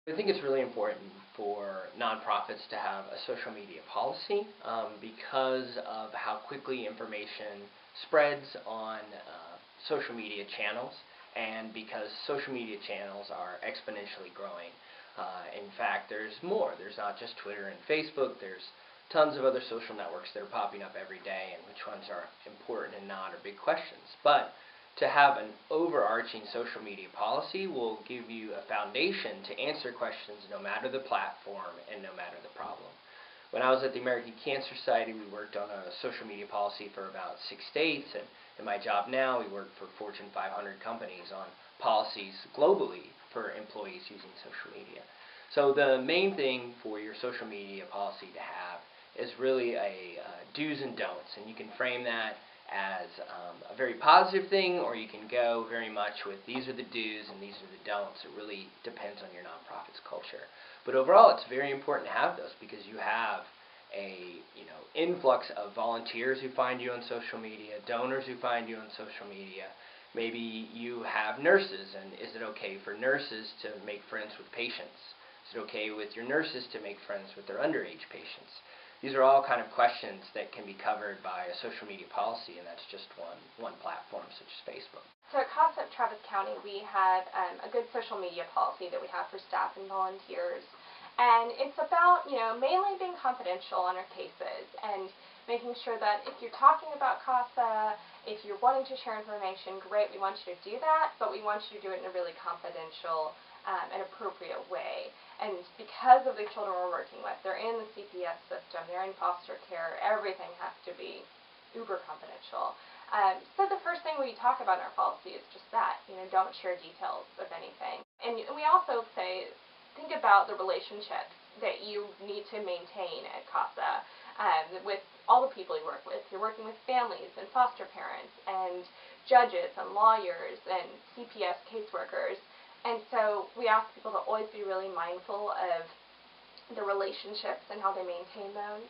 I think it's really important for nonprofits to have a social media policy because of how quickly information spreads on social media channels, and because social media channels are exponentially growing. In fact, there's more. There's not just Twitter and Facebook. There's tons of other social networks that are popping up every day, and which ones are important and not are big questions. But to have an overarching social media policy will give you a foundation to answer questions no matter the platform and no matter the problem. When I was at the American Cancer Society, we worked on a social media policy for about 6 states, and in my job now, we work for Fortune 500 companies on policies globally for employees using social media. So the main thing for your social media policy to have is really a do's and don'ts, and you can frame that as a very positive thing, or you can go very much with these are the do's and these are the don'ts. It really depends on your nonprofit's culture. But overall, it's very important to have those because you have a influx of volunteers who find you on social media, donors who find you on social media. Maybe you have nurses, and is it okay for nurses to make friends with patients? Is it okay with your nurses to make friends with their underage patients? These are all kind of questions that can be covered by a social media policy, and that's just one platform such as Facebook. So at CASA Travis County, we have a good social media policy that we have for staff and volunteers. And it's about, mainly being confidential on our cases and making sure that if you're talking about CASA, if you're wanting to share information, great, we want you to do that, but we want you to do it in a really confidential and appropriate way. And because of the children we're working with, they're in the CPS system, they're in foster care, everything has to be uber confidential. So the first thing we talk about in our policy is just that, don't share details of anything. And we also say, think about the relationships that you need to maintain at CASA with all the people you work with. You're working with families and foster parents and judges and lawyers and CPS caseworkers. And so we ask people to always be really mindful of the relationships and how they maintain those.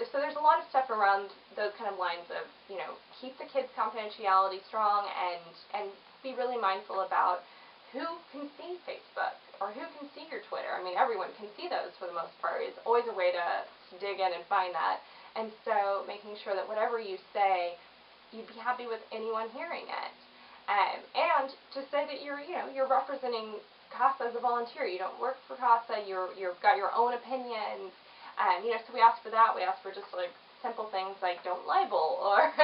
So there's a lot of stuff around those kind of lines of, keep the kids' confidentiality strong and be really mindful about who can see Facebook or who can see your Twitter. I mean, everyone can see those for the most part. It's always a way to dig in and find that. And so making sure that whatever you say, you'd be happy with anyone hearing it. And to say that you're representing CASA as a volunteer. You don't work for CASA. You've got your own opinions. So we ask for that. We ask for just like simple things like don't libel or,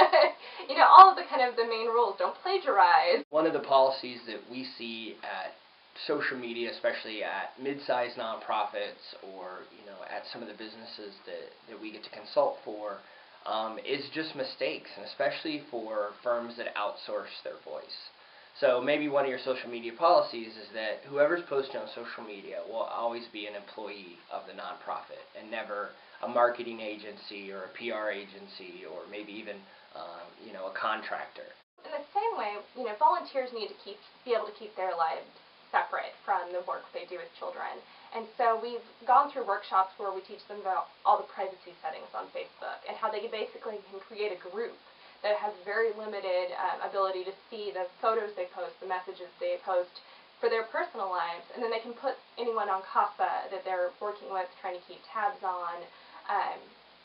all of the kind of the main rules. Don't plagiarize. One of the policies that we see at social media, especially at mid-sized nonprofits or, at some of the businesses that we get to consult for, is just mistakes, and especially for firms that outsource their voice. So maybe one of your social media policies is that whoever's posting on social media will always be an employee of the nonprofit and never a marketing agency or a PR agency or maybe even a contractor. In the same way, volunteers need to be able to keep their lives separate from the work they do with children. And so we've gone through workshops where we teach them about all the privacy settings on Facebook and how they basically can create a group that has very limited ability to see the photos they post, the messages they post for their personal lives, and then they can put anyone on CASA that they're working with, trying to keep tabs on,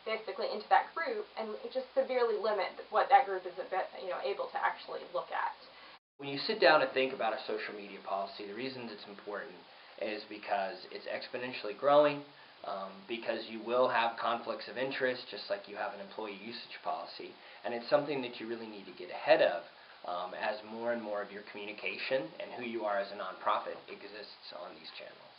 basically into that group, and just severely limit what that group is able to actually look at. When you sit down and think about a social media policy, the reasons it's important is because it's exponentially growing, because you will have conflicts of interest just like you have an employee usage policy, and it's something that you really need to get ahead of as more and more of your communication and who you are as a nonprofit exists on these channels.